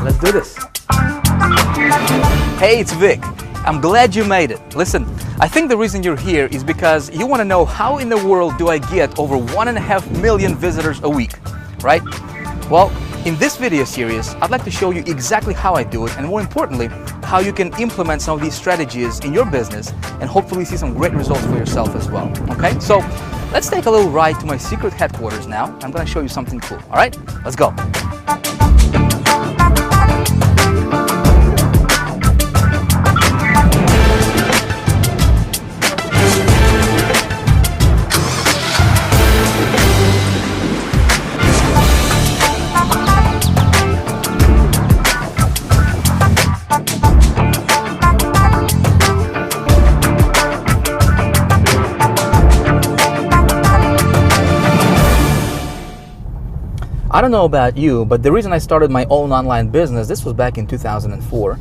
Let's do this. Hey, it's Vic. I'm glad you made it. Listen, I think the reason you're here is because you want to know how in the world do I get over 1.5 million visitors a week, right? Well, in this video series, I'd like to show you exactly how I do it, and more importantly, how you can implement some of these strategies in your business and hopefully see some great results for yourself as well, okay? So let's take a little ride to my secret headquarters now. I'm going to show you something cool, all right? Let's go. I don't know about you, but the reason I started my own online business, this was back in 2004,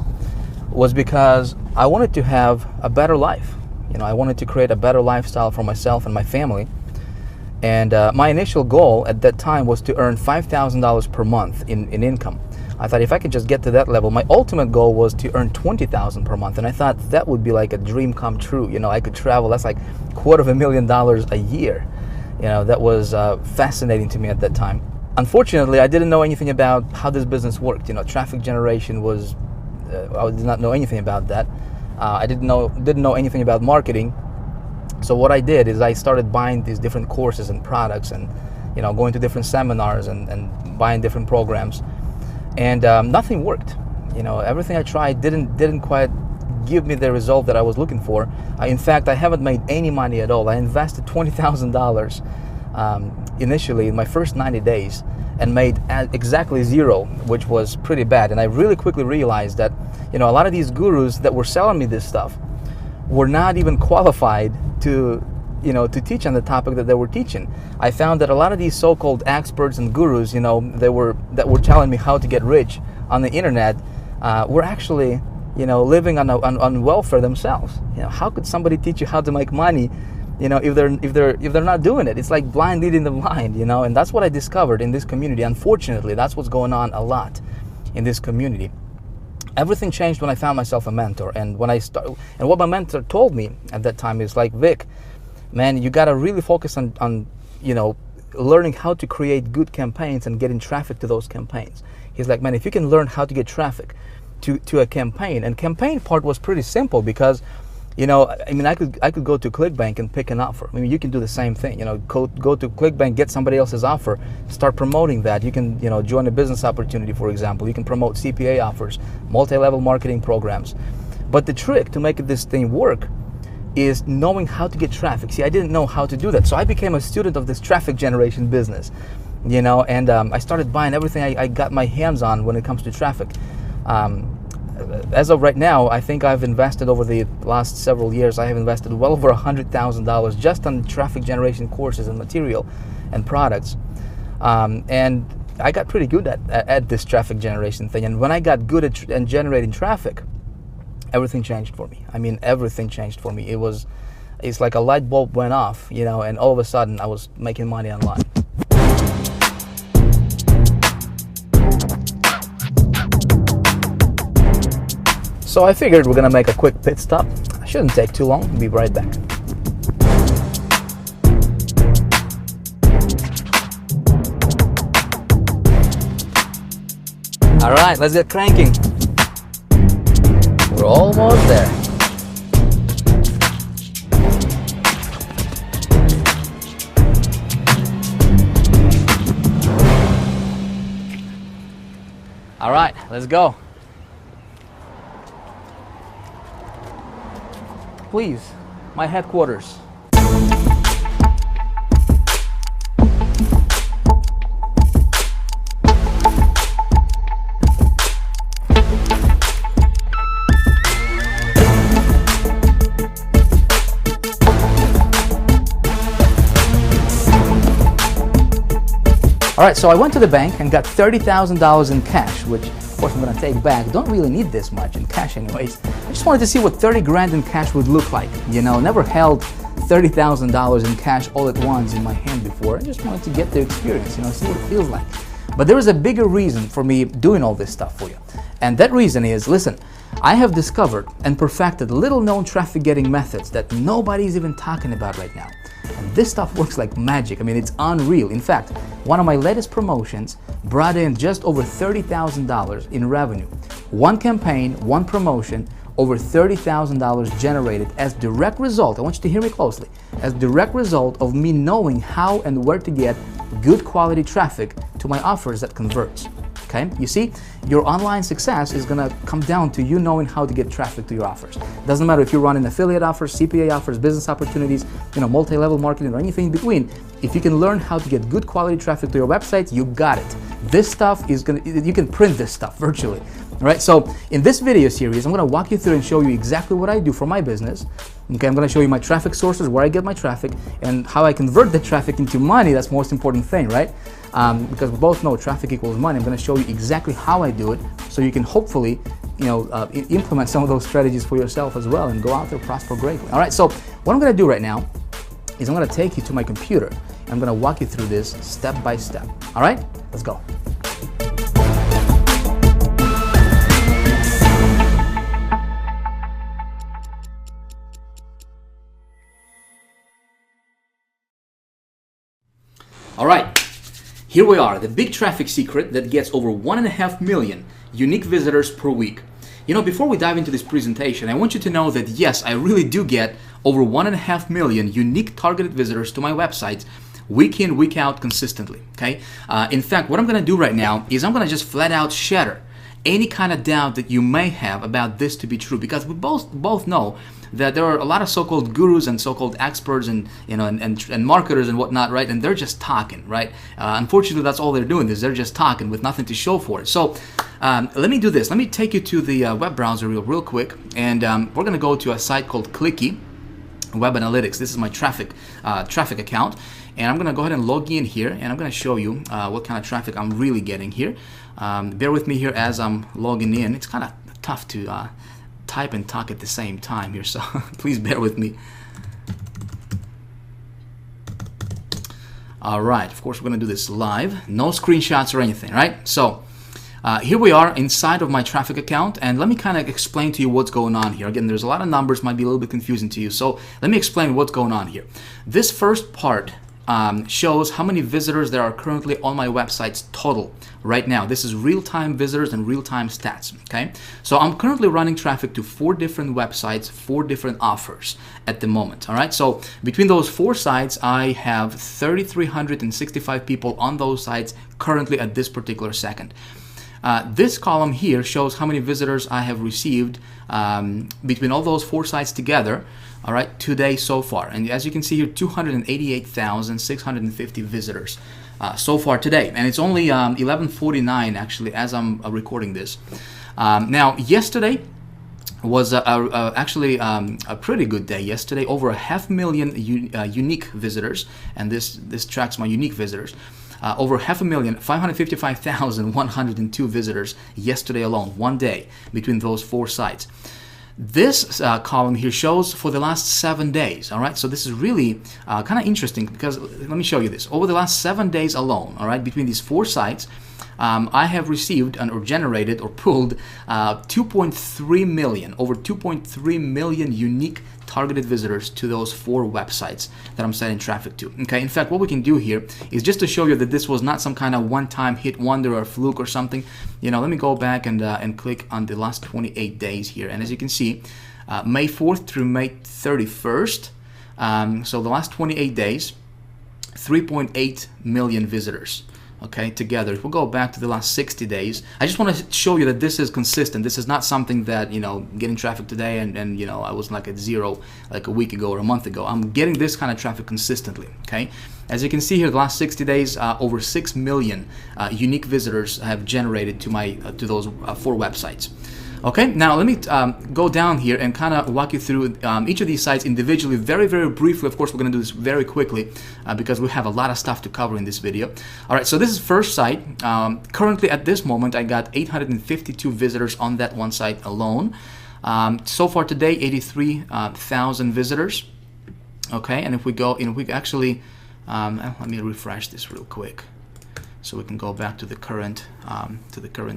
was because I wanted to have a better life. You know, I wanted to create a better lifestyle for myself and my family. And my initial goal at that time was to earn $5,000 per month in income. I thought if I could just get to that level, my ultimate goal was to earn $20,000 per month. And I thought that would be like a dream come true. You know, I could travel, that's like $250,000 a year. You know, that was fascinating to me at that time. Unfortunately, I didn't know anything about how this business worked. You know, traffic generation was, I did not know anything about that. I didn't know anything about marketing. So what I did is I started buying these different courses and products and, you know, going to different seminars and buying different programs. And nothing worked. You know, everything I tried didn't quite give me the result that I was looking for. In fact, I haven't made any money at all. I invested $20,000 initially in my first 90 days and made exactly zero, which was pretty bad. And I really quickly realized that, you know, a lot of these gurus that were selling me this stuff were not even qualified to, you know, to teach on the topic that they were teaching. I found that a lot of these so-called experts and gurus, you know, that were telling me how to get rich on the internet, were actually, you know, living on welfare themselves. You know, how could somebody teach you how to make money, you know, if they're not doing it? It's like blind leading the blind, you know. And that's what I discovered in this community. Unfortunately, that's what's going on a lot in this community. Everything changed when I found myself a mentor, and what my mentor told me at that time is like, Vic, man, you got to really focus on you know, learning how to create good campaigns and getting traffic to those campaigns. He's like, man, if you can learn how to get traffic to a campaign, and campaign part was pretty simple because, you know, I mean, I could go to ClickBank and pick an offer. I mean, you can do the same thing. You know, go to ClickBank, get somebody else's offer, start promoting that. You can, you know, join a business opportunity, for example. You can promote CPA offers, multi-level marketing programs. But the trick to make this thing work is knowing how to get traffic. See, I didn't know how to do that, so I became a student of this traffic generation business. You know, and I started buying everything I got my hands on when it comes to traffic. As of right now, I think I've invested over the last several years, I have invested well over $100,000 just on traffic generation courses and material and products. And I got pretty good at this traffic generation thing. And when I got good at generating traffic, everything changed for me. I mean, everything changed for me. It's like a light bulb went off, you know, and all of a sudden I was making money online. So I figured we're gonna make a quick pit stop. Shouldn't take too long. We'll be right back. All right, let's get cranking. We're almost there. All right, let's go. Please, my headquarters. All right, so I went to the bank and got $30,000 in cash, which of course I'm gonna take back. Don't really need this much in cash anyways. I just wanted to see what 30 grand in cash would look like. You know, never held $30,000 in cash all at once in my hand before. I just wanted to get the experience, you know, see what it feels like. But there is a bigger reason for me doing all this stuff for you. And that reason is, listen, I have discovered and perfected little known traffic getting methods that nobody's even talking about right now. And this stuff works like magic. I mean, it's unreal. In fact, one of my latest promotions brought in just over $30,000 in revenue. One campaign, one promotion, over $30,000 generated as direct result, I want you to hear me closely, as direct result of me knowing how and where to get good quality traffic to my offers that converts. Okay, you see, your online success is gonna come down to you knowing how to get traffic to your offers. Doesn't matter if you're running affiliate offers, CPA offers, business opportunities, multi-level marketing or anything in between. If you can learn how to get good quality traffic to your website, you got it. This stuff is you can print this stuff virtually. All right, so in this video series, I'm gonna walk you through and show you exactly what I do for my business. Okay, I'm gonna show you my traffic sources, where I get my traffic, and how I convert the traffic into money. That's the most important thing, right? Because we both know traffic equals money. I'm gonna show you exactly how I do it, so you can hopefully, implement some of those strategies for yourself as well and go out there, prosper greatly. All right, so what I'm gonna do right now is I'm gonna take you to my computer, and I'm gonna walk you through this step by step. All right, let's go. All right, here we are, the big traffic secret that gets over 1.5 million unique visitors per week. Before we dive into this presentation, I want you to know that yes, I really do get over 1.5 million unique targeted visitors to my website week in, week out consistently, okay? In fact, what I'm gonna do right now is I'm gonna just flat out shatter any kind of doubt that you may have about this to be true, because we both know that there are a lot of so-called gurus and so-called experts and and marketers and whatnot, right? And they're just talking, right? Unfortunately, that's all they're doing is they're just talking with nothing to show for it. So let me do this. Let me take you to the web browser real quick, and we're gonna go to a site called Clicky Web Analytics. This is my traffic account, and I'm gonna go ahead and log in here, and I'm gonna show you what kind of traffic I'm really getting here. Bear with me here as I'm logging in. It's kind of tough to type and talk at the same time here, so please bear with me. All right, of course we're gonna do this live, no screenshots or anything, right? So here we are inside of my traffic account, and let me kind of explain to you what's going on here. Again, there's a lot of numbers, might be a little bit confusing to you, so let me explain what's going on here. This first part shows how many visitors there are currently on my websites total right now. This is real-time visitors and real-time stats, okay? So I'm currently running traffic to 4 different websites, 4 different offers at the moment, all right? So between those 4 sites, I have 3,365 people on those sites currently at this particular second. This column here shows how many visitors I have received between all those 4 sites together, all right, today so far. And as you can see here, 288,650 visitors so far today. And it's only 11:49 actually as I'm recording this. Now, yesterday was actually a pretty good day yesterday. Over 500,000 unique visitors, and this tracks my unique visitors. Over 500,000, 555,102 visitors yesterday alone, one day between those 4 sites. This column here shows for the last 7 days, all right? So this is really kind of interesting, because let me show you this. Over the last 7 days alone, all right, between these 4 sites, I have received or generated or pulled 2.3 million, over 2.3 million unique targeted visitors to those 4 websites that I'm sending traffic to. Okay, in fact, what we can do here is just to show you that this was not some kind of one-time hit wonder or fluke or something. Let me go back and click on the last 28 days here, and as you can see, May 4th through May 31st, so the last 28 days, 3.8 million visitors. Okay, together. If we'll go back to the last 60 days, I just want to show you that this is consistent. This is not something that, getting traffic today and I was like at 0 like a week ago or a month ago. I'm getting this kind of traffic consistently, okay? As you can see here, the last 60 days, over 6 million unique visitors have generated to those 4 websites. Okay, now let me go down here and kind of walk you through each of these sites individually, very, very briefly. Of course, we're going to do this very quickly because we have a lot of stuff to cover in this video. All right, so this is first site. Currently, at this moment, I got 852 visitors on that one site alone. So far today, 83,000 visitors. Okay, and if we go, we actually, let me refresh this real quick. so we can go back to the current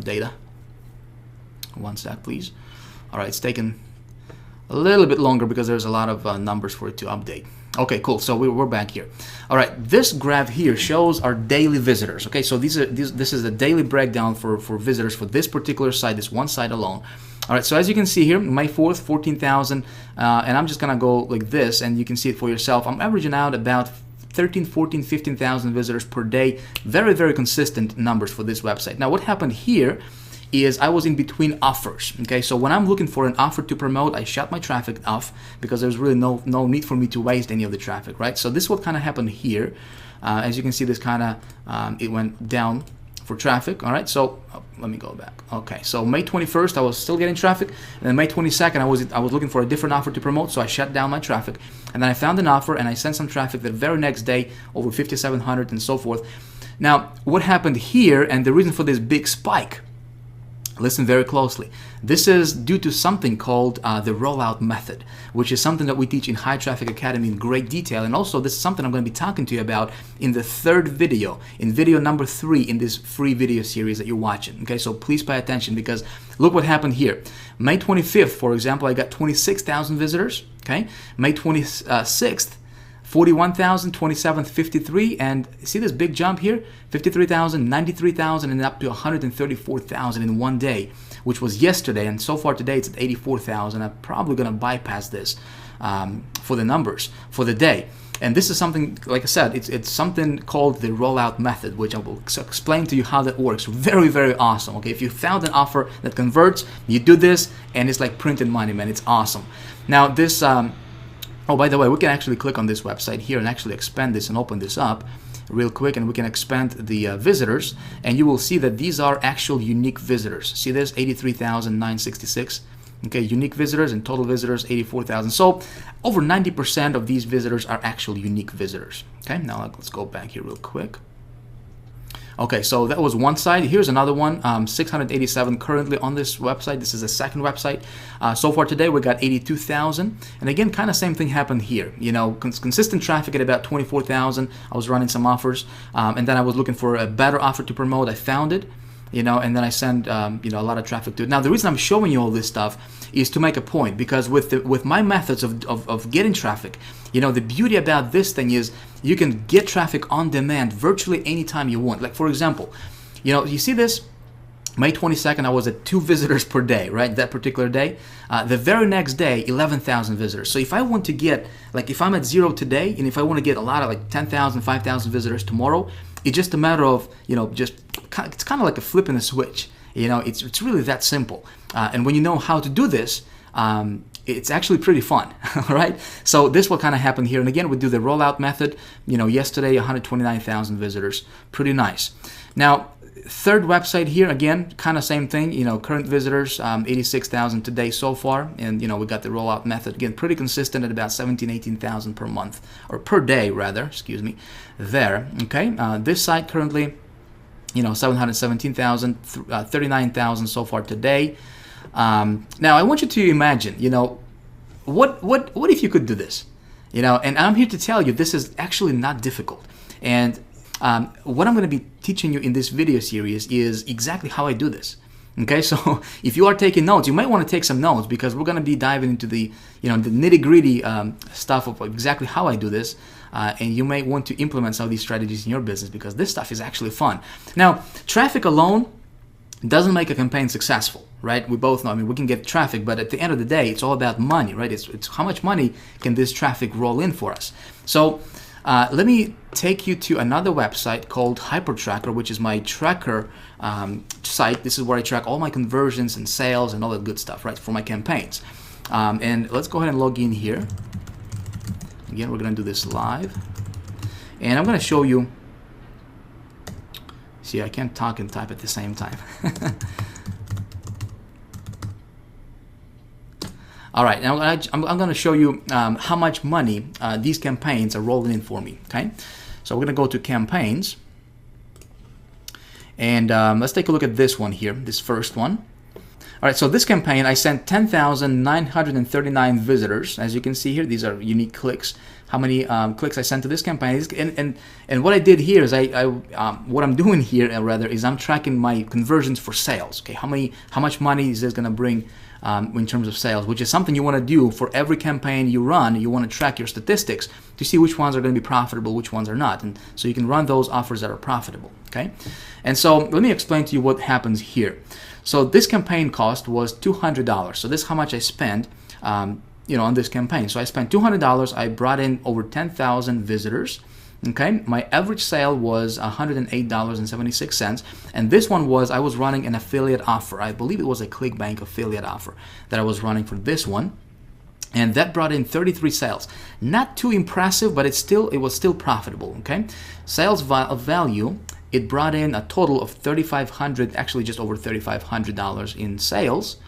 data. One sec, please. All right, it's taken a little bit longer because there's a lot of numbers for it to update. Okay, cool. So we're back here. All right, this graph here shows our daily visitors. Okay, so this is the daily breakdown for visitors for this particular site, this one site alone. All right, so as you can see here, May 4th, 14,000, and I'm just gonna go like this, and you can see it for yourself. I'm averaging out about 13, 14, 15,000 visitors per day. Very, very consistent numbers for this website. Now, what happened here is I was in between offers. Okay, so when I'm looking for an offer to promote, I shut my traffic off because there's really no need for me to waste any of the traffic, right? So this is what kind of happened here. As you can see, this kind of it went down for traffic. All right, so let me go back. Okay, so May 21st, I was still getting traffic, and then May 22nd, I was looking for a different offer to promote, so I shut down my traffic, and then I found an offer, and I sent some traffic the very next day, over 5,700 and so forth. Now, what happened here, and the reason for this big spike, listen very closely. This is due to something called the rollout method, which is something that we teach in High Traffic Academy in great detail. And also, this is something I'm going to be talking to you about in the third video, in video number 3 in this free video series that you're watching. Okay, so please pay attention because look what happened here. May 25th, for example, I got 26,000 visitors. Okay, May 26th, 41,000, 27th, 53, and see this big jump here? 53,000, 93,000, and up to 134,000 in one day, which was yesterday, and so far today it's at 84,000. I'm probably going to bypass this for the numbers for the day. And this is something, like I said, it's something called the rollout method, which I will explain to you how that works. Very, very awesome. Okay, if you found an offer that converts, you do this, and it's like printed money, man. It's awesome. Now this. Oh, by the way, we can actually click on this website here and actually expand this and open this up real quick, and we can expand the visitors, and you will see that these are actual unique visitors. See this? 83,966. Okay, unique visitors, and total visitors 84,000. So over 90% of these visitors are actual unique visitors. Okay, now let's go back here real quick. Okay, so that was one side. Here's another one, 687 currently on this website. This is the second website. So far today, we got 82,000. And again, kind of same thing happened here. You know, consistent traffic at about 24,000. I was running some offers, and then I was looking for a better offer to promote. I found it. You know, and then I send you know, a lot of traffic to it. Now, the reason I'm showing you all this stuff is to make a point, because with my methods of getting traffic, you know, the beauty about this thing is you can get traffic on demand virtually anytime you want. Like, for example, you know, you see this? May 22nd, I was at 2 visitors per day, right? That particular day. The very next day, 11,000 visitors. So if I want to get, like, if I'm at 0 today, and if I want to get a lot of like 10,000, 5,000 visitors tomorrow, it's just a matter of, you know, it's kind of like a flipping a switch. You know, it's really that simple. And when you know how to do this, it's actually pretty fun, all right? So this will kind of happen here. And again, we do the rollout method. You know, yesterday, 129,000 visitors. Pretty nice. Now, third website here, again, kind of same thing. You know, current visitors, 86,000 today so far. And, you know, we got the rollout method. Again, pretty consistent at about 17, 18,000 per month, or per day, rather, excuse me, there. Okay, this site currently, you know, 717,000, 39,000 so far today. Now, I want you to imagine, you know, what if you could do this? You know, and I'm here to tell you this is actually not difficult. And what I'm going to be teaching you in this video series is exactly how I do this. Okay, so if you are taking notes, you might want to take some notes, because we're going to be diving into the, you know, the nitty-gritty stuff of exactly how I do this, and you may want to implement some of these strategies in your business, because this stuff is actually fun. Now, traffic alone doesn't make a campaign successful, right? We both know. I mean, we can get traffic, but at the end of the day, it's all about money, right? It's how much money can this traffic roll in for us. So let me take you to another website called HyperTracker, which is my tracker site. This is where I track all my conversions and sales and all that good stuff, right, for my campaigns. And let's go ahead and log in here. Again, we're going to do this live. And I'm going to show you. See, I can't talk and type at the same time. All right, now I'm going to show you how much money these campaigns are rolling in for me, okay? So we're going to go to campaigns. And let's take a look at this one here, this first one. All right, so this campaign, I sent 10,939 visitors. As you can see here, these are unique clicks. How many clicks I sent to this campaign. And what I did here is what I'm doing here rather is I'm tracking my conversions for sales. Okay, how much money is this going to bring in terms of sales, which is something you want to do for every campaign you run. You want to track your statistics to see which ones are going to be profitable, which ones are not, and so you can run those offers that are profitable. Okay, and so let me explain to you what happens here. So this campaign cost was $200. So this is how much I spent, on this campaign. So I spent $200. I brought in over 10,000 visitors. Okay, my average sale was $108.76, and this one was I was running an affiliate offer. I believe it was a ClickBank affiliate offer that I was running for this one, and that brought in 33 sales. Not too impressive, but it was still profitable. Okay, sales value. It brought in a total of $3,500, actually just over $3,500 in sales.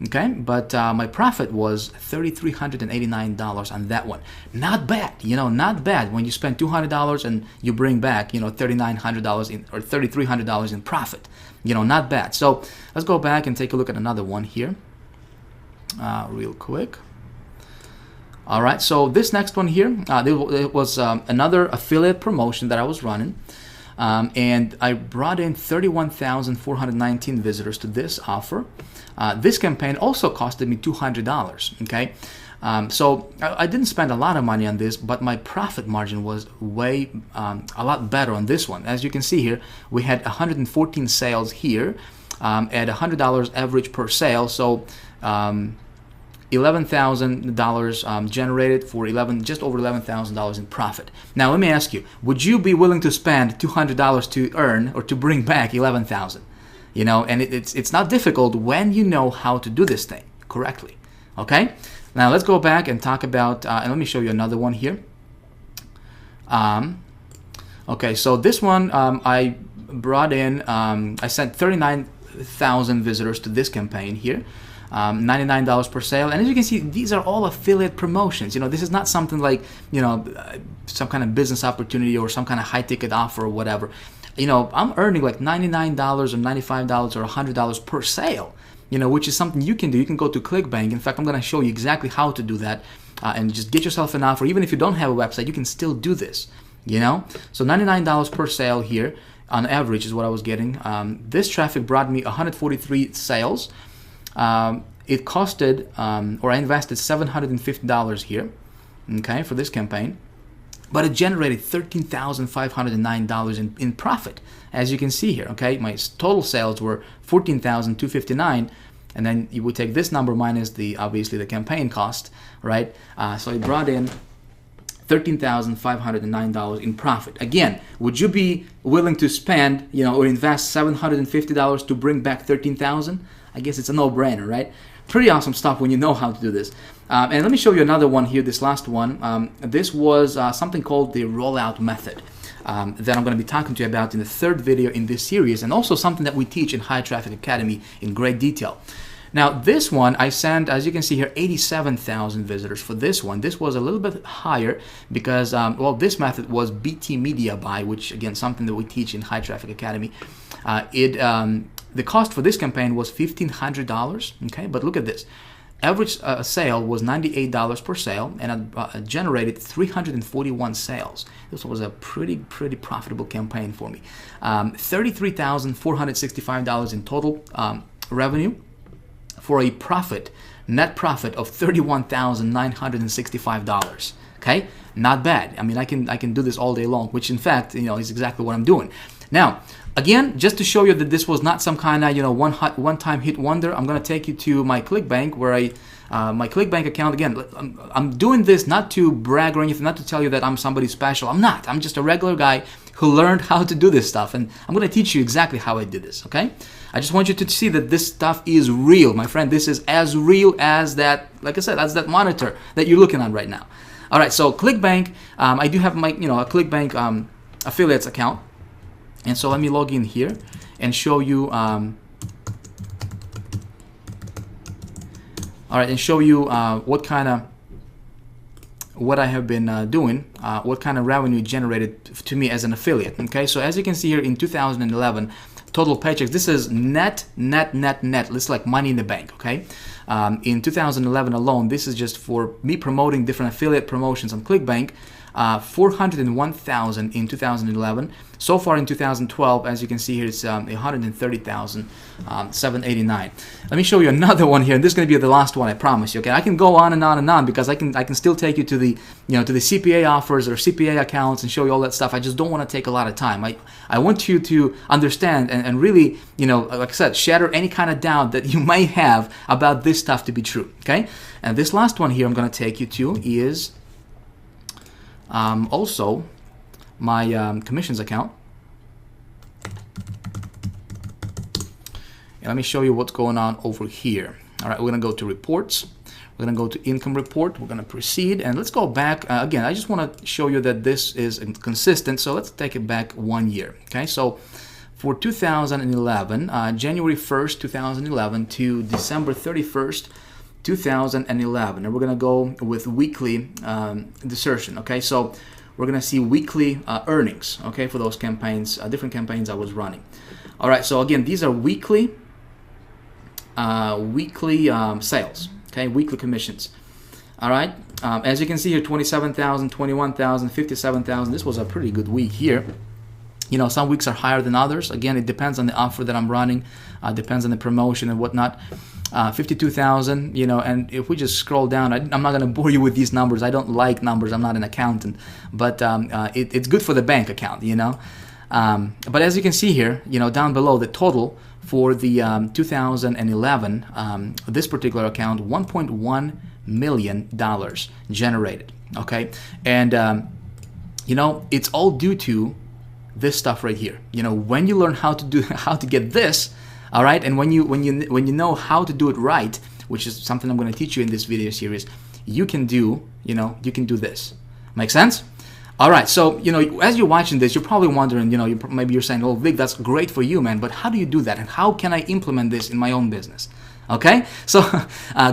Okay, but my profit was $3,389 on that one. Not bad, not bad when you spend $200 and you bring back, $3,900 in or $3,300 in profit. Not bad. So let's go back and take a look at another one here, real quick. All right, so this next one here, it was another affiliate promotion that I was running. And I brought in 31,419 visitors to this offer. This campaign also costed me $200. Okay, so I didn't spend a lot of money on this, but my profit margin was way a lot better on this one. As you can see here, we had 114 sales here at $100 average per sale. So $11,000 generated for just over $11,000 in profit. Now let me ask you, would you be willing to spend $200 to earn or to bring back $11,000? And it's not difficult when you know how to do this thing correctly. Okay, now let's go back and talk about and let me show you another one here. Okay, so this one I brought in I sent 39,000 visitors to this campaign here. $99 per sale, and as you can see, these are all affiliate promotions. This is not something like some kind of business opportunity or some kind of high ticket offer or whatever. I'm earning like $99 or $95 or $100 per sale, which is something you can do. You can go to ClickBank. In fact, I'm going to show you exactly how to do that and just get yourself an offer. Even if you don't have a website, you can still do this, So $99 per sale here on average is what I was getting. This traffic brought me 143 sales. It costed, or I invested $750 here, okay, for this campaign, but it generated $13,509 in profit, as you can see here. Okay, my total sales were $14,259, and then you would take this number minus obviously the campaign cost, right? So it brought in $13,509 in profit. Again, would you be willing to spend, or invest $750 to bring back $13,000? I guess it's a no-brainer, right? Pretty awesome stuff when you know how to do this. And let me show you another one here, this last one. This was something called the rollout method that I'm going to be talking to you about in the third video in this series, and also something that we teach in High Traffic Academy in great detail. Now, this one, I sent, as you can see here, 87,000 visitors for this one. This was a little bit higher because, this method was BT Media Buy, which, again, something that we teach in High Traffic Academy. The cost for this campaign was $1,500, okay? But look at this. Average sale was $98 per sale, and I generated 341 sales. This was a pretty profitable campaign for me. $33,465 in total revenue for a net profit of $31,965. Okay, not bad. I mean, I can do this all day long, which in fact, is exactly what I'm doing. Now, again, just to show you that this was not some kind of one-time hit wonder, I'm going to take you to my ClickBank, where my ClickBank account. Again, I'm doing this not to brag or anything, not to tell you that I'm somebody special. I'm not. I'm just a regular guy who learned how to do this stuff, and I'm going to teach you exactly how I did this. Okay? I just want you to see that this stuff is real, my friend. This is as real as that, like I said, as that monitor that you're looking at right now. All right, so ClickBank, I do have my, a ClickBank affiliates account, and so let me log in here and show you. All right, and show you what I have been doing, what kind of revenue generated to me as an affiliate. Okay, so as you can see here, in 2011, total paychecks. This is net. This is like money in the bank, okay? In 2011 alone, this is just for me promoting different affiliate promotions on ClickBank. 401,000 in 2011. So far in 2012, as you can see here, it's 130,789. Let me show you another one here, and this is going to be the last one, I promise you. Okay, I can go on and on and on because I can still take you to the to the CPA offers or CPA accounts and show you all that stuff. I just don't want to take a lot of time. I want you to understand and really, like I said, shatter any kind of doubt that you may have about this stuff to be true. Okay, and this last one here I'm going to take you to is also my commissions account. And let me show you what's going on over here. All right, we're going to go to reports. We're going to go to income report. We're going to proceed. And let's go back. Again, I just want to show you that this is consistent. So let's take it back 1 year. Okay, so for 2011, January 1st, 2011 to December 31st, 2011, and we're going to go with weekly desertion. Okay, so we're going to see weekly earnings, okay, for those campaigns, different campaigns I was running. All right, so again, these are weekly sales, okay, weekly commissions. All right, as you can see here, 27,000, 21,000, 57,000. This was a pretty good week here. Some weeks are higher than others. Again, it depends on the offer that I'm running, depends on the promotion and whatnot. 52,000, and if we just scroll down, I'm not going to bore you with these numbers. I don't like numbers. I'm not an accountant, but it's good for the bank account, But as you can see here, down below, the total for the 2011, this particular account, $1.1 million generated, okay? And, it's all due to this stuff right here. When you learn how to get this, all right, and when you know how to do it right, which is something I'm going to teach you in this video series, you can do this. Make sense? All right, so as you're watching this, you're probably wondering, maybe you're saying, "Oh, Vic, that's great for you, man, but how do you do that, and how can I implement this in my own business?" Okay, so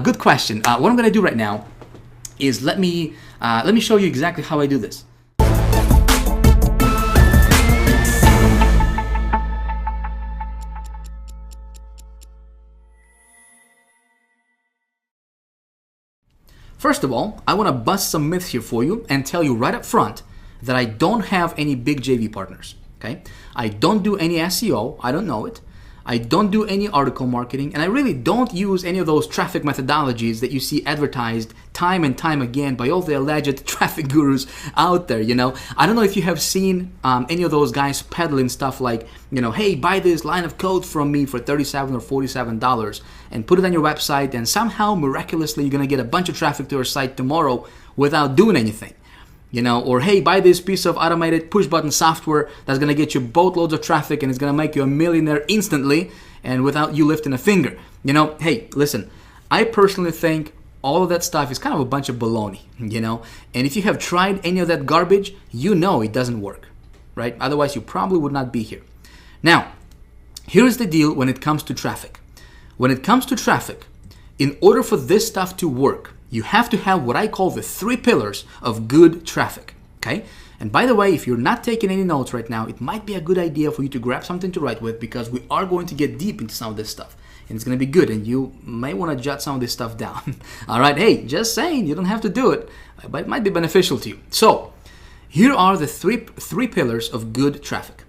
good question. What I'm going to do right now is let me show you exactly how I do this. First of all, I want to bust some myths here for you and tell you right up front that I don't have any big JV partners, okay? I don't do any SEO, I don't know it. I don't do any article marketing, and I really don't use any of those traffic methodologies that you see advertised time and time again by all the alleged traffic gurus out there, I don't know if you have seen any of those guys peddling stuff like, hey, buy this line of code from me for $37 or $47 and put it on your website, and somehow, miraculously, you're going to get a bunch of traffic to your site tomorrow without doing anything. Or hey, buy this piece of automated push button software that's going to get you boatloads of traffic and it's going to make you a millionaire instantly and without you lifting a finger. Hey, listen, I personally think all of that stuff is kind of a bunch of baloney, and if you have tried any of that garbage, it doesn't work, right? Otherwise, you probably would not be here. Now, here's the deal when it comes to traffic. When it comes to traffic, in order for this stuff to work, you have to have what I call the 3 pillars of good traffic, okay? And by the way, if you're not taking any notes right now, it might be a good idea for you to grab something to write with, because we are going to get deep into some of this stuff. And it's going to be good, and you may want to jot some of this stuff down. All right, hey, just saying, you don't have to do it, but it might be beneficial to you. So, here are the three pillars of good traffic.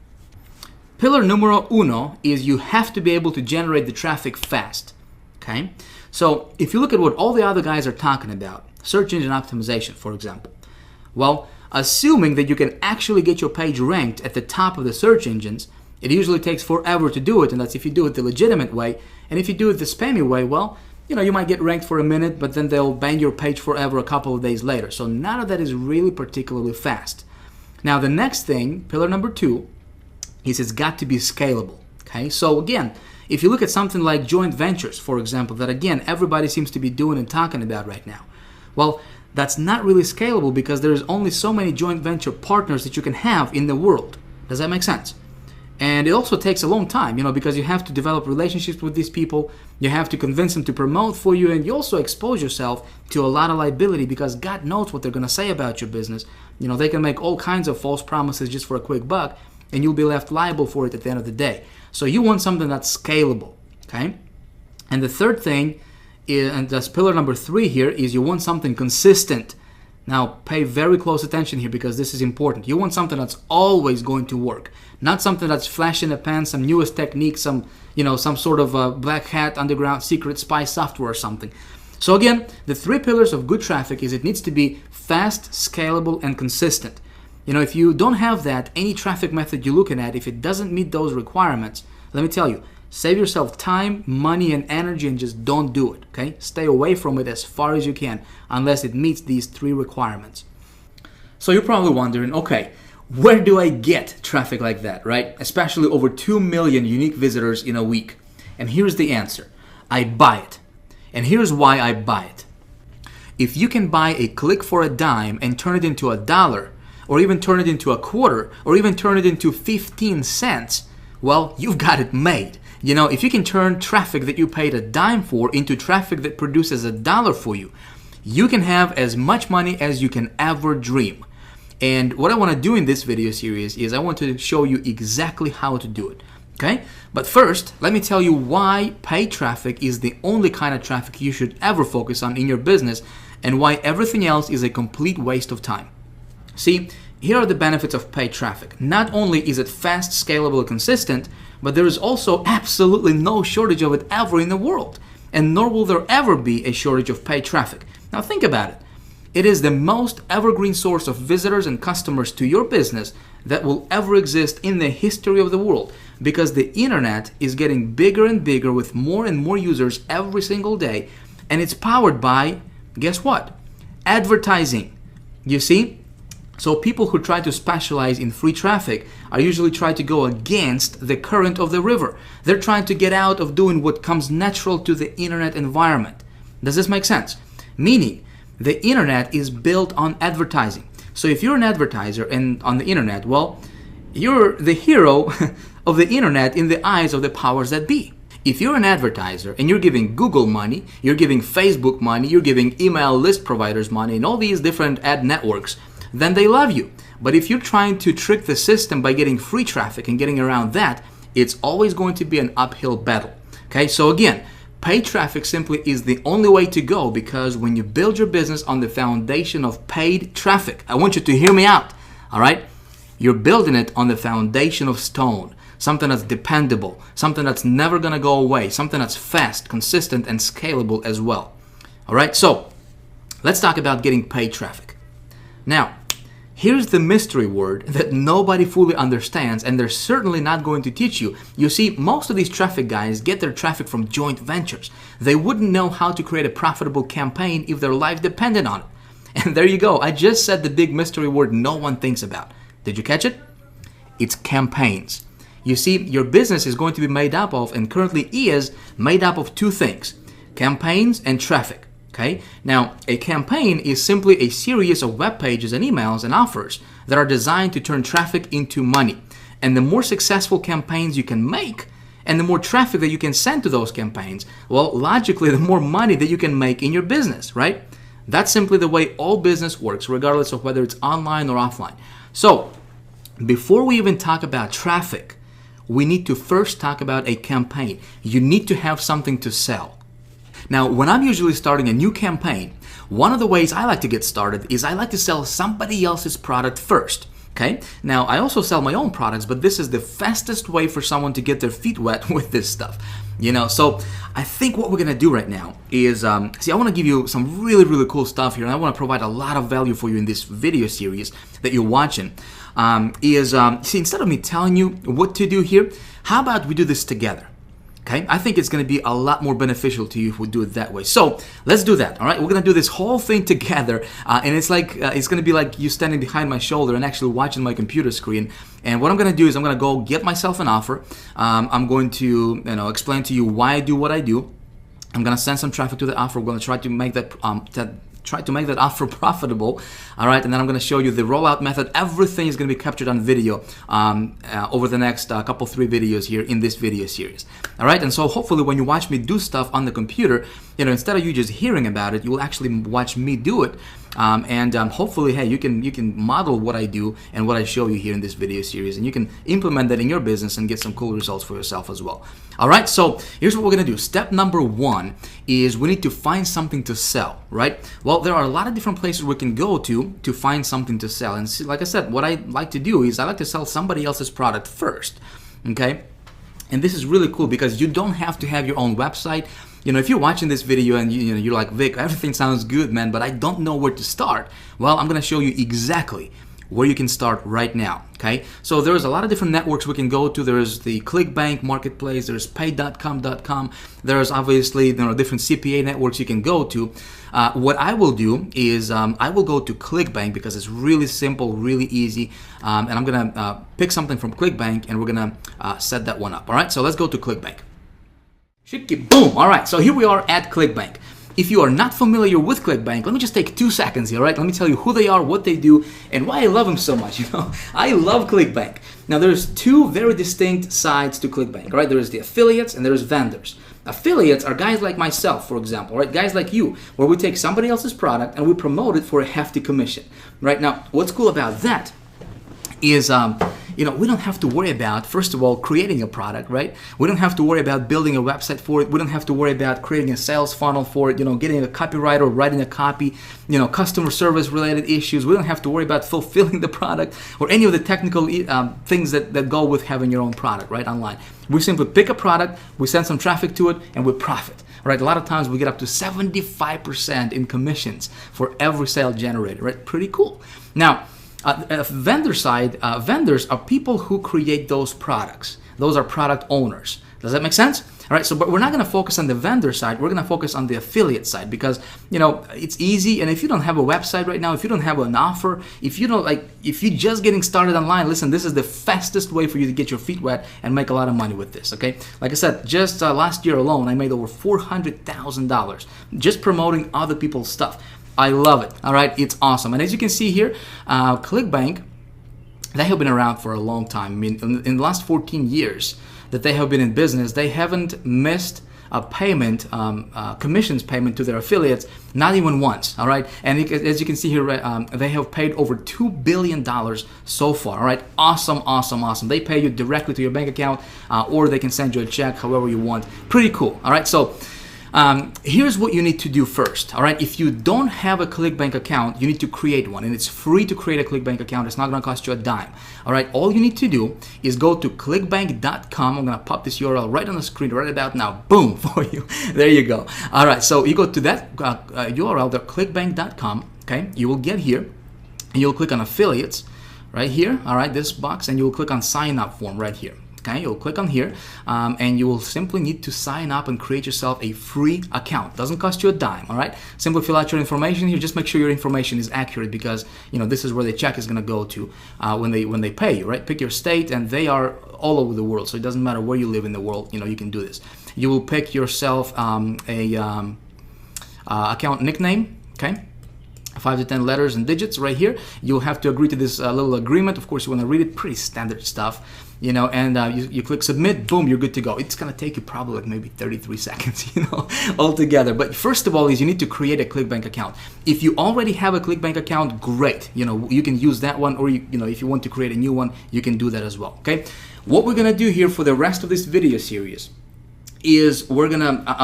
Pillar numero uno is you have to be able to generate the traffic fast, okay? So if you look at what all the other guys are talking about, search engine optimization, for example, well, assuming that you can actually get your page ranked at the top of the search engines, it usually takes forever to do it, and that's if you do it the legitimate way. And if you do it the spammy way, well, you might get ranked for a minute, but then they'll ban your page forever a couple of days later. So none of that is really particularly fast. Now, the next thing, pillar number 2, is it's got to be scalable, okay? So again, if you look at something like joint ventures, for example, that again, everybody seems to be doing and talking about right now. Well, that's not really scalable because there's only so many joint venture partners that you can have in the world. Does that make sense? And it also takes a long time, because you have to develop relationships with these people. You have to convince them to promote for you, and you also expose yourself to a lot of liability because God knows what they're going to say about your business. They can make all kinds of false promises just for a quick buck. and you'll be left liable for it at the end of the day. So you want something that's scalable, okay? And the third thing, and that's pillar number 3 here, is you want something consistent. Now, pay very close attention here because this is important. You want something that's always going to work, not something that's flash in the pan, some newest technique, some sort of black hat, underground, secret spy software or something. So again, the 3 pillars of good traffic is it needs to be fast, scalable, and consistent. If you don't have that, any traffic method you're looking at, if it doesn't meet those requirements, let me tell you, save yourself time, money, and energy and just don't do it, okay? Stay away from it as far as you can unless it meets these 3 requirements. So you're probably wondering, okay, where do I get traffic like that, right? Especially over 2 million unique visitors in a week. And here's the answer. I buy it. And here's why I buy it. If you can buy a click for a dime and turn it into $1, or even turn it into a quarter, or even turn it into 15 cents, well, you've got it made. If you can turn traffic that you paid a dime for into traffic that produces $1 for you, you can have as much money as you can ever dream. And what I want to do in this video series is I want to show you exactly how to do it. Okay? But first, let me tell you why paid traffic is the only kind of traffic you should ever focus on in your business and why everything else is a complete waste of time. See, here are the benefits of paid traffic. Not only is it fast, scalable, and consistent, but there is also absolutely no shortage of it ever in the world. And nor will there ever be a shortage of paid traffic. Now think about it. It is the most evergreen source of visitors and customers to your business that will ever exist in the history of the world because the internet is getting bigger and bigger with more and more users every single day, and it's powered by, guess what? Advertising. You see? So people who try to specialize in free traffic are usually trying to go against the current of the river. They're trying to get out of doing what comes natural to the internet environment. Does this make sense? Meaning, the internet is built on advertising. So if you're an advertiser and on the internet, well, you're the hero of the internet in the eyes of the powers that be. If you're an advertiser and you're giving Google money, you're giving Facebook money, you're giving email list providers money and all these different ad networks, then they love you. But if you're trying to trick the system by getting free traffic and getting around that, it's always going to be an uphill battle. Okay, so again, paid traffic simply is the only way to go because when you build your business on the foundation of paid traffic, I want you to hear me out, all right? You're building it on the foundation of stone, something that's dependable, something that's never gonna go away, something that's fast, consistent, and scalable as well. All right, so let's talk about getting paid traffic. Now, here's the mystery word that nobody fully understands and they're certainly not going to teach you. You see, most of these traffic guys get their traffic from joint ventures. They wouldn't know how to create a profitable campaign if their life depended on it. And there you go. I just said the big mystery word no one thinks about. Did you catch it? It's campaigns. You see, your business is going to be made up of, and currently is, made up of 2 things, campaigns and traffic. Okay? Now, a campaign is simply a series of web pages and emails and offers that are designed to turn traffic into money. And the more successful campaigns you can make, and the more traffic that you can send to those campaigns, well, logically, the more money that you can make in your business, right? That's simply the way all business works, regardless of whether it's online or offline. So, before we even talk about traffic, we need to first talk about a campaign. You need to have something to sell. Now, when I'm usually starting a new campaign, one of the ways I like to get started is I like to sell somebody else's product first. Okay? Now, I also sell my own products, but this is the fastest way for someone to get their feet wet with this stuff. So I think what we're going to do right now is, I want to give you some really, really cool stuff here, and I want to provide a lot of value for you in this video series that you're watching. Instead of me telling you what to do here, how about we do this together? Okay, I think it's going to be a lot more beneficial to you if we do it that way. So let's do that. All right, we're going to do this whole thing together, and it's going to be like you standing behind my shoulder and actually watching my computer screen. And what I'm going to do is I'm going to go get myself an offer. I'm going to explain to you why I do what I do. I'm going to send some traffic to the offer. We're going to try to make that offer profitable, all right? And then I'm going to show you the rollout method. Everything is going to be captured on video over the next 3 videos here in this video series, all right? And so hopefully when you watch me do stuff on the computer, instead of you just hearing about it, you will actually watch me do it. Hopefully, hey, you can model what I do and what I show you here in this video series, and you can implement that in your business and get some cool results for yourself as well. All right, so here's what we're gonna do. Step number one is we need to find something to sell, right? Well, there are a lot of different places we can go to find something to sell. And see, like I said, what I like to do is I like to sell somebody else's product first, okay? And this is really cool because you don't have to have your own website. If you're watching this video and you're like, Vic, everything sounds good, man, but I don't know where to start. Well, I'm gonna show you exactly where you can start right now, okay? So there's a lot of different networks we can go to. There's the ClickBank marketplace, there's pay.com.com, there's obviously different CPA networks you can go to. What I will do is I will go to ClickBank because it's really simple, really easy, and I'm gonna pick something from ClickBank and we're gonna set that one up, all right? So let's go to ClickBank. Boom! All right, so here we are at ClickBank. If you are not familiar with ClickBank, let me just take 2 seconds here, right? Let me tell you who they are, what they do, and why I love them so much. I love ClickBank. Now, there's 2 very distinct sides to ClickBank, right? There's the affiliates and there's vendors. Affiliates are guys like myself, for example, right? Guys like you, where we take somebody else's product and we promote it for a hefty commission, right? Now, what's cool about that is, we don't have to worry about, first of all, creating a product, right? We don't have to worry about building a website for it. We don't have to worry about creating a sales funnel for it, getting a copywriter, writing a copy, customer service related issues. We don't have to worry about fulfilling the product or any of the technical things that go with having your own product, right, online. We simply pick a product, we send some traffic to it, and we profit, right? A lot of times we get up to 75% in commissions for every sale generated, right? Pretty cool. Now, vendor side, vendors are people who create those products. Those are product owners. Does that make sense? All right, but we're not going to focus on the vendor side. We're going to focus on the affiliate side because, it's easy. And if you don't have a website right now, if you don't have an offer, if you're just getting started online, listen, this is the fastest way for you to get your feet wet and make a lot of money with this, okay? Like I said, just last year alone, I made over $400,000 just promoting other people's stuff. I love it. All right, it's awesome. And as you can see here, ClickBank, they have been around for a long time. I mean, in the last 14 years that they have been in business, they haven't missed a payment, commissions payment to their affiliates, not even once. All right, and as you can see here, they have paid over $2 billion so far. All right, awesome, awesome, awesome. They pay you directly to your bank account, or they can send you a check, however you want. Pretty cool. All right, so. Here's what you need to do first, all right? If you don't have a ClickBank account, you need to create one, and it's free to create a ClickBank account. It's not going to cost you a dime, all right? All you need to do is go to clickbank.com. I'm going to pop this URL right on the screen right about now. Boom, for you. There you go. All right, so you go to that URL, the clickbank.com, okay? You will get here, and you'll click on affiliates right here, all right, this box, and you'll click on sign up form right here. Okay, you'll click on here and you will simply need to sign up and create yourself a free account. Doesn't cost you a dime, all right? Simply fill out your information here. Just make sure your information is accurate because, this is where the check is going to go to when they pay you, right? Pick your state, and they are all over the world, so it doesn't matter where you live in the world, you can do this. You will pick yourself a account nickname, okay? 5 to 10 letters and digits right here. You'll have to agree to this little agreement. Of course, you want to read it. Pretty standard stuff, and you click submit. Boom, you're good to go. It's going to take you probably like maybe 33 seconds, altogether. But first of all is you need to create a ClickBank account. If you already have a ClickBank account, great. You can use that one, or if you want to create a new one, you can do that as well, okay? What we're going to do here for the rest of this video series is I'm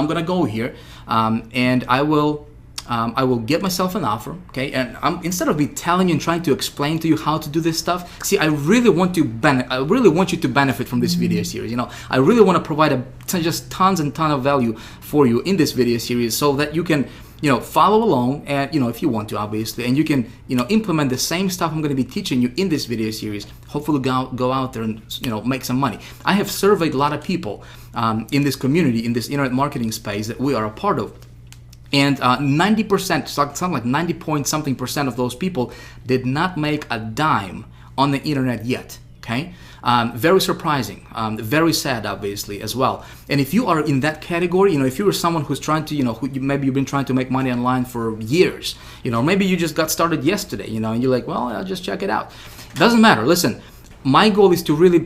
going to go here and I will get myself an offer, okay? And instead of me telling you and trying to explain to you how to do this stuff, see, I really want you to benefit from this video series. I really want to provide just tons and tons of value for you in this video series so that you can, follow along and, if you want to, obviously, and you can, implement the same stuff I'm going to be teaching you in this video series. Hopefully go out there and, make some money. I have surveyed a lot of people in this community, in this internet marketing space that we are a part of. And 90%, something like 90 point something percent of those people did not make a dime on the internet yet, okay? Very surprising, very sad, obviously, as well. And if you are in that category, if you are someone who's trying to, maybe you've been trying to make money online for years, maybe you just got started yesterday, and you're like, well, I'll just check it out. Doesn't matter. Listen, my goal is to really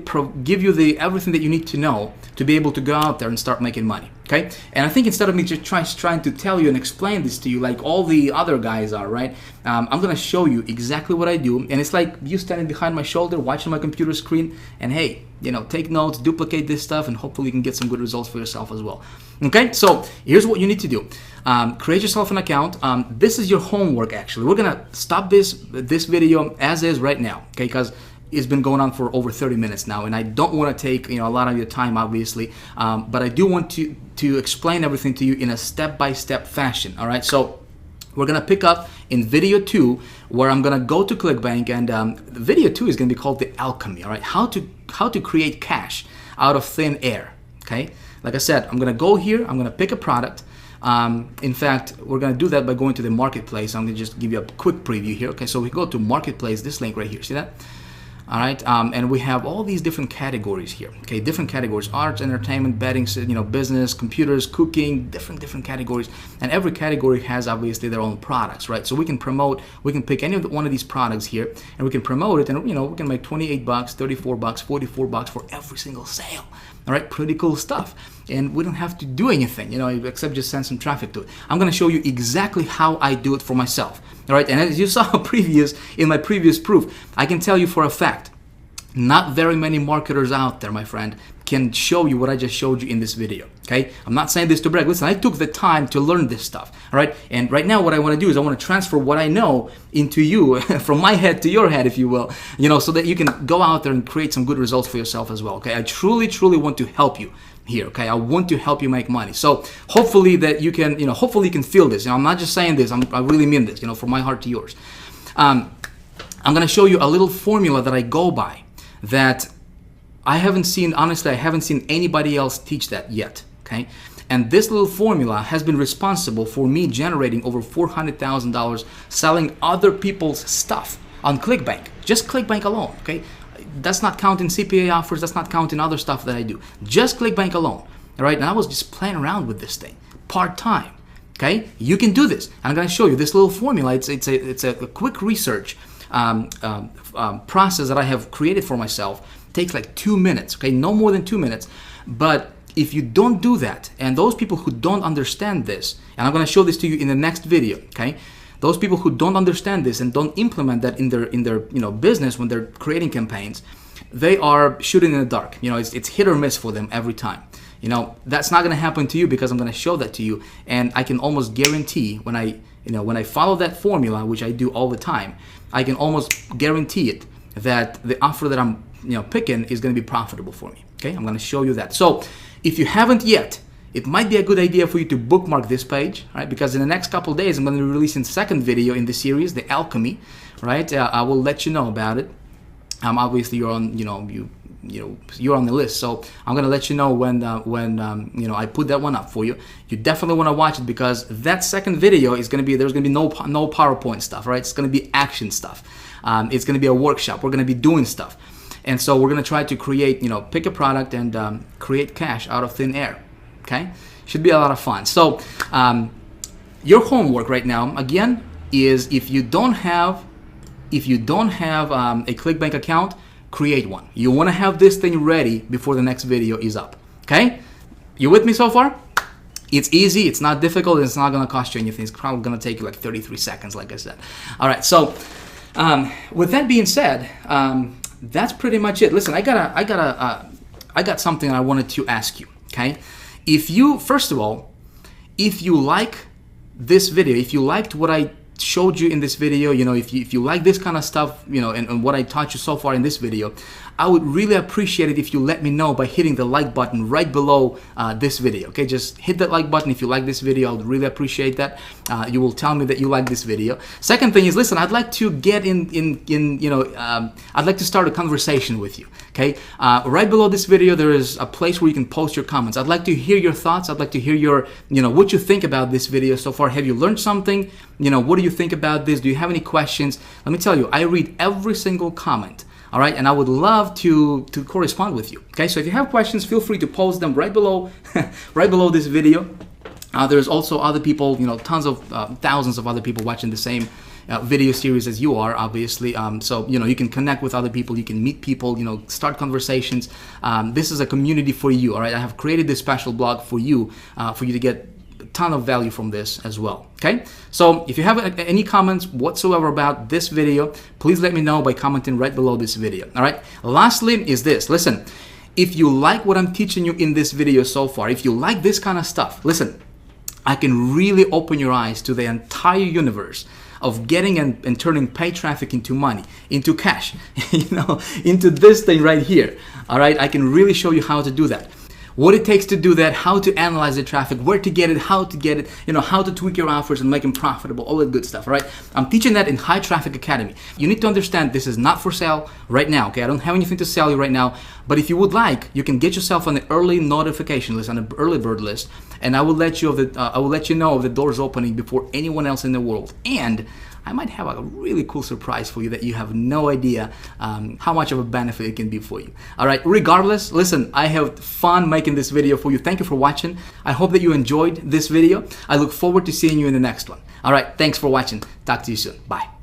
give you everything that you need to know to be able to go out there and start making money. Okay, and I think instead of me just trying to tell you and explain this to you like all the other guys are, right? I'm gonna show you exactly what I do, and it's like you standing behind my shoulder, watching my computer screen, and hey, take notes, duplicate this stuff, and hopefully you can get some good results for yourself as well. Okay, so here's what you need to do: create yourself an account. This is your homework. Actually, we're gonna stop this video as is right now, okay? Because it's been going on for over 30 minutes now, and I don't want to take a lot of your time, obviously, but I do want to explain everything to you in a step-by-step fashion. All right, so we're gonna pick up in video 2, where I'm gonna go to ClickBank, and video 2 is gonna be called the alchemy. All right, how to create cash out of thin air. Okay, like I said, I'm gonna go here, I'm gonna pick a product. In fact, we're gonna do that by going to the marketplace. I'm gonna just give you a quick preview here. Okay, so we go to marketplace, this link right here, see that? All right, and we have all these different categories here. Okay, different categories: arts, entertainment, betting, business, computers, cooking, different categories. And every category has obviously their own products, right? So we can pick any one of these products here, and we can promote it, and we can make $28, $34, $44 for every single sale. All right, pretty cool stuff. And we don't have to do anything, except just send some traffic to it. I'm gonna show you exactly how I do it for myself. All right, and as you saw in my previous proof, I can tell you for a fact, not very many marketers out there, my friend, can show you what I just showed you in this video. Okay, I'm not saying this to brag. Listen, I took the time to learn this stuff. All right, and right now what I want to do is I want to transfer what I know into you, from my head to your head, if you will, so that you can go out there and create some good results for yourself as well. Okay, I truly want to help you here. Okay, I want to help you make money. So hopefully that you can, hopefully you can feel this. I'm not just saying this. I really mean this. From my heart to yours. I'm going to show you a little formula that I go by that I haven't seen anybody else teach that yet. Okay, and this little formula has been responsible for me generating over $400,000 selling other people's stuff on ClickBank. Just ClickBank alone. Okay. That's not counting CPA offers. That's not counting other stuff that I do. Just ClickBank alone. All right. And I was just playing around with this thing part-time. Okay. You can do this. I'm going to show you this little formula. It's a quick research process that I have created for myself. It takes like 2 minutes. Okay. No more than 2 minutes. But if you don't do that, and those people who don't understand this, and I'm going to show this to you in the next video. Okay. Those people who don't understand this and don't implement that in their business when they're creating campaigns, they are shooting in the dark. It's hit or miss for them every time. That's not going to happen to you, because I'm going to show that to you, and I can almost guarantee when I follow that formula, which I do all the time, I can almost guarantee it that the offer that I'm picking is going to be profitable for me. Okay, I'm going to show you that. So if you haven't yet, it might be a good idea for you to bookmark this page, right? Because in the next couple of days, I'm going to be releasing the second video in the series, the alchemy, right? I will let you know about it. Obviously, you're on, you're on the list, so I'm going to let you know when I put that one up for you. You definitely want to watch it, because that second video is going to be there's going to be no PowerPoint stuff, right? It's going to be action stuff. It's going to be a workshop. We're going to be doing stuff, and so we're going to try to create, pick a product and create cash out of thin air. Okay, should be a lot of fun. So your homework right now, again, is if you don't have a ClickBank account, create one. You want to have this thing ready before the next video is up. Okay, you with me so far? It's easy. It's not difficult. It's not going to cost you anything. It's probably going to take you like 33 seconds, like I said. All right. So with that being said, that's pretty much it. Listen, I got something I wanted to ask you. Okay. First of all, if you like this video, if you liked what I showed you in this video, if you like this kind of stuff, and what I taught you so far in this video, I would really appreciate it if you let me know by hitting the like button right below this video. Okay, just hit that like button if you like this video. I would really appreciate that. You will tell me that you like this video. Second thing is, listen, I'd like to get I'd like to start a conversation with you. Okay, right below this video there is a place where you can post your comments. I'd like to hear your thoughts. I'd like to hear your, what you think about this video so far. Have you learned something? What do you think about this? Do you have any questions? Let me tell you, I read every single comment. All right, and I would love to correspond with you. Okay, so if you have questions, feel free to post them right below, right below this video. There's also other people, tons of thousands of other people watching the same, video series as you are, obviously. So you can connect with other people, you can meet people, start conversations. This is a community for you. All right, I have created this special blog for you to get a ton of value from this as well. Okay, so if you have any comments whatsoever about this video, please let me know by commenting right below this video. All right, lastly is this. Listen, if you like what I'm teaching you in this video so far, if you like this kind of stuff, listen, I can really open your eyes to the entire universe of getting and turning paid traffic into money, into cash, into this thing right here. All right, I can really show you how to do that. What it takes to do that, how to analyze the traffic, where to get it, how to get it, how to tweak your offers and make them profitable, all that good stuff, all right? I'm teaching that in High Traffic Academy. You need to understand this is not for sale right now, okay? I don't have anything to sell you right now, but if you would like, you can get yourself on the early notification list, on the early bird list, and I will let you know of the doors opening before anyone else in the world. And I might have a really cool surprise for you that you have no idea how much of a benefit it can be for you. All right, regardless, listen, I have fun making this video for you. Thank you for watching. I hope that you enjoyed this video. I look forward to seeing you in the next one. All right, thanks for watching. Talk to you soon. Bye.